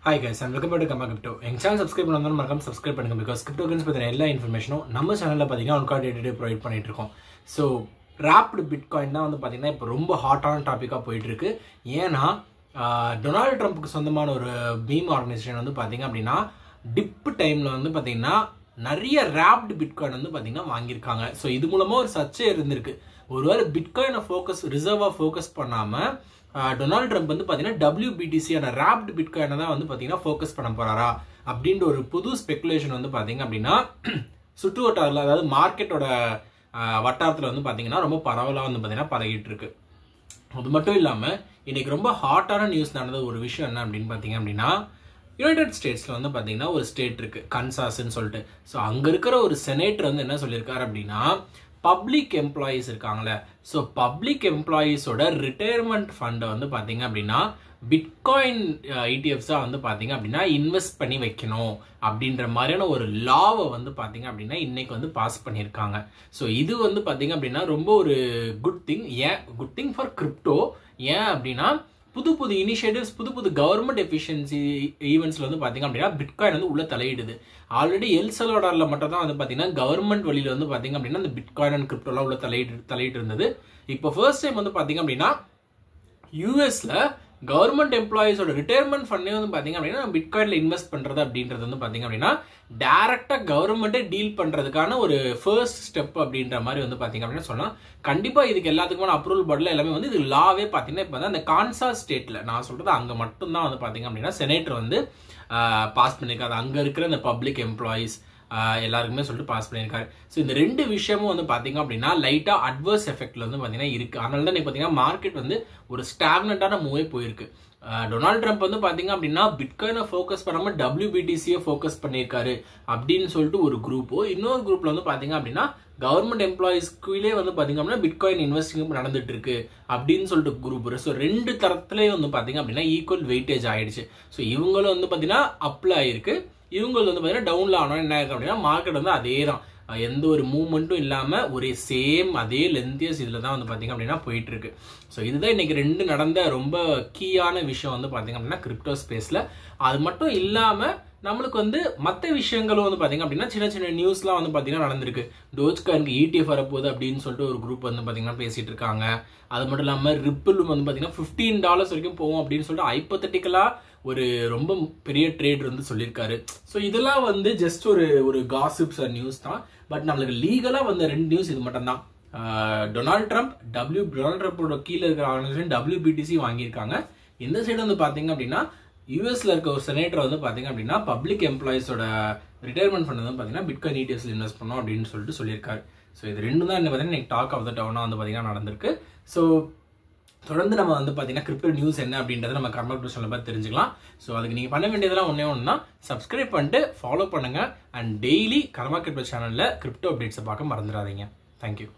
Hi guys, and welcome back to Kama Crypto. Our channel subscribe பண்ணாதவங்க மறக்காம subscribe பண்ணுங்க because cryptocurrency பத்தின எல்லா இன்ஃபர்மேஷனும் நம்ம சேனல்ல பாத்தீங்கன்னா ஒன்கா டே ப்ரொவைட் பண்ணிட்டு இருக்கோம். So wrapped bitcoin தான் வந்து பாத்தீங்கன்னா இப்போ ரொம்ப ஹாட்டான டாபிக்கா போயிட்டு இருக்கு. ஏன்னா டொனால்ட் ட்ரம்ப்க்கு சொந்தமான ஒரு பீம் ஆர்கனைசேஷன் வந்து பாத்தீங்க அப்படின்னா டிப் டைம்ல வந்து பாத்தீங்கன்னா நிறைய wrapped bitcoin வந்து பாத்தீங்கன்னா வாங்கியிருக்காங்க. ஸோ இது மூலமா ஒரு சர்ச்சை இருந்திருக்கு. ஒருவேளை பிட்காயினை ரிசர்வா ஃபோக்கஸ் பண்ணாம டொனால்ட் ட்ரம்ப் வந்து பார்த்தீங்கன்னா WBTC ராப்ட் பிட்காயினை தான் வந்து பார்த்தீங்கன்னா ஃபோக்கஸ் பண்ண போறாரா அப்படின்ற ஒரு புது ஸ்பெகுலேஷன் வந்து பார்த்தீங்க அப்படின்னா சுற்று வட்டாரத்தில், அதாவது மார்க்கெட்டோட வட்டாரத்தில் வந்து பார்த்தீங்கன்னா ரொம்ப பரவலாக வந்து பார்த்தீங்கன்னா பரவிட்டு இருக்கு. அது மட்டும் இல்லாமல் இன்னைக்கு ரொம்ப ஹாட்டான நியூஸ் நடந்த ஒரு விஷயம் என்ன அப்படின்னு பார்த்தீங்க அப்படின்னா யுனைடெட் ஸ்டேட்ஸில் வந்து பார்த்தீங்கன்னா ஒரு ஸ்டேட் இருக்கு கன்சாஸ்ன்னு சொல்லிட்டு. ஸோ அங்கே இருக்கிற ஒரு செனேட்டர் வந்து என்ன சொல்லியிருக்காரு அப்படின்னா பப்ளிக் எம்ப்ளாயீஸ் இருக்காங்களே, ஸோ பப்ளிக் எம்ப்ளாயீஸோட ரிட்டையர்மெண்ட் ஃபண்டை வந்து பார்த்தீங்க அப்படின்னா பிட்காயின் இடிஎஃப்ஸாக வந்து பார்த்தீங்க அப்படின்னா இன்வெஸ்ட் பண்ணி வைக்கணும் அப்படின்ற மாதிரியான ஒரு லாவை வந்து பார்த்தீங்க அப்படின்னா இன்னைக்கு வந்து பாஸ் பண்ணியிருக்காங்க. ஸோ இது வந்து பார்த்தீங்க அப்படின்னா ரொம்ப ஒரு குட் திங் ஃபார் கிரிப்டோ. ஏன் அப்படின்னா புது இனிஷியேட்டிவ்ஸ், புது கவர்மெண்ட் எஃபிஷியன்சி ஈவெண்ட்ஸ்ல வந்து பார்த்தீங்க அப்படின்னா பிட்காயின் வந்து உள்ள தலையிடுது. ஆல்ரெடி எல் சல்வடார்ல மட்டும் தான் வந்து பார்த்தீங்கன்னா கவர்மெண்ட் வழியில் வந்து பார்த்தீங்க அப்படின்னா இந்த பிட்காயின் அண்ட் கிரிப்டோலாம் உள்ள தலையிட்டு இருந்தது. இப்போ ஃபர்ஸ்ட் டைம் வந்து பார்த்தீங்க அப்படின்னா யூஎஸ்ல கவர்மெண்ட் எம்ப்ளாயீஸோட ரிட்டையர்மெண்ட் ஃபண்டே வந்து பார்த்தீங்க அப்படின்னா பிட்காயின்ல இன்வெஸ்ட் பண்றது அப்படின்றது வந்து பார்த்தீங்க அப்படின்னா டைரக்டா கவர்மெண்ட்டே டீல் பண்றதுக்கான ஒரு ஃபர்ஸ்ட் ஸ்டெப் அப்படின்ற மாதிரி வந்து பார்த்தீங்க அப்படின்னா சொல்லலாம். கண்டிப்பா இதுக்கு எல்லாத்துக்குமான அப்ரூவல் போர்டில் எல்லாமே வந்து இது லாவே பார்த்தீங்கன்னா இப்போ வந்து அந்த கான்சாஸ் ஸ்டேட்ல நான் சொல்றது அங்கே மட்டும்தான் வந்து பார்த்தீங்க அப்படின்னா செனேட்டர் வந்து பாஸ் பண்ணியிருக்காரு. அங்கே இருக்கிற இந்த பப்ளிக் எம்ப்ளாயீஸ் எல்லாருக்குமே சொல்லிட்டு பாஸ் பண்ணியிருக்காரு. ஸோ இந்த ரெண்டு விஷயமும் வந்து பார்த்தீங்க அப்படின்னா லைட்டா அட்வர்ஸ் எஃபெக்ட்ல வந்து பார்த்தீங்கன்னா இருக்கு. அதனால தான் பார்த்தீங்கன்னா மார்க்கெட் வந்து ஒரு ஸ்டாக்னண்டான மூவே போயிருக்கு. டொனால்ட் ட்ரம்ப் வந்து பாத்தீங்க அப்படின்னா பிட்காயினை ஃபோக்கஸ் பண்ணாம WBTC ஃபோக்கஸ் பண்ணியிருக்காரு அப்படின்னு சொல்லிட்டு ஒரு குரூப்போ, இன்னொரு குரூப்ல வந்து பாத்தீங்க அப்படின்னா கவர்மெண்ட் எம்ப்ளாயிஸ்க்குள்ளே வந்து பாத்தீங்க அப்படின்னா பிட்காயின் இன்வெஸ்டிங் நடந்துட்டு இருக்கு அப்படின்னு சொல்லிட்டு குரூப். ஸோ ரெண்டு தரத்துலேயே வந்து பாத்தீங்க அப்படின்னா ஈக்குவல் வெயிட்டேஜ் ஆயிடுச்சு. ஸோ இவங்களும் வந்து பாத்தீங்கன்னா அப்ளை ஆயிருக்கு, இவங்களுக்கு வந்து பாத்தீங்கன்னா டவுன்ல ஆனோம். என்ன ஆயிருக்கு அப்படின்னா மார்க்கெட் வந்து அதே தான், எந்த ஒரு மூவ்மெண்ட்டும் இல்லாம ஒரே சேம் அதே லென்த்தியஸ் இதுல தான் வந்து பாத்தீங்க அப்படின்னா போயிட்டு இருக்கு. ஸோ இதுதான் இன்னைக்கு ரெண்டு நடந்த ரொம்ப கீயான விஷயம் வந்து பாத்தீங்க அப்படின்னா கிரிப்டோ ஸ்பேஸ்ல. அது மட்டும் இல்லாம நம்மளுக்கு வந்து மற்ற விஷயங்களும் வந்து பாத்தீங்க அப்படின்னா சின்ன நியூஸ்லாம் வந்து பாத்தீங்கன்னா நடந்திருக்கு. டோஜ்காயினுக்கு ETF வரப்போகுது அப்படின்னு சொல்லிட்டு ஒரு குரூப் வந்து பாத்தீங்கன்னா பேசிட்டு இருக்காங்க. அது மட்டும் இல்லாம ரிப்பிளும் வந்து பாத்தீங்கன்னா $15 வரைக்கும் போகும் அப்படின்னு சொல்லிட்டு ஹைப்போதெட்டிக்கலா ஒரு ரொம்ப பெரிய ட்ரேட் வந்து சொல்லியிருக்காரு. ஸோ இதெல்லாம் வந்து ஜஸ்ட் ஒரு காசிப்ஸ் நியூஸ் தான். பட் நம்மளுக்கு லீகலா வந்த ரெண்டு நியூஸ் இது மட்டும் தான். டொனால்ட் ட்ரம்ப்போட கீழே இருக்கிற ஆர்கனைசேஷன் WBTC வாங்கியிருக்காங்க. இந்த சைடு வந்து பாத்தீங்க அப்படின்னா யூஎஸ்ல இருக்க ஒரு செனேட்டர் வந்து பாத்தீங்க அப்படின்னா பப்ளிக் எம்ப்ளாயிஸோட ரிட்டையர்மெண்ட் ஃபண்ட் வந்து பாத்தீங்கன்னா பிட்காயின் இடிஎஃப்ஸ்ல இன்வெஸ்ட் பண்ணோம் அப்படின்னு சொல்லிட்டு சொல்லியிருக்காரு. ஸோ இது ரெண்டு தான் என்ன பார்த்தீங்கன்னா டாக் ஆஃப் த டவுனா வந்து பாத்தீங்கன்னா நடந்திருக்கு. ஸோ தொடர்ந்து நம்ம வந்து பாத்தீங்கன்னா கிரிப்டோ நியூஸ் என்ன அப்படின்றத நம்ம கர்மா கிரிப்டோ பார்த்து தெரிஞ்சுக்கலாம். ஸோ அதுக்கு நீங்க பண்ண வேண்டியதெல்லாம் ஒன்று தான், சப்ஸ்கிரைப் பண்ணிட்டு ஃபாலோ பண்ணுங்க அண்ட் டெய்லி கர்மா கிரிப்டோ சேனல்ல கிரிப்டோ அப்டேட்ஸை பார்க்க மறந்துடாதீங்க. தேங்க்யூ.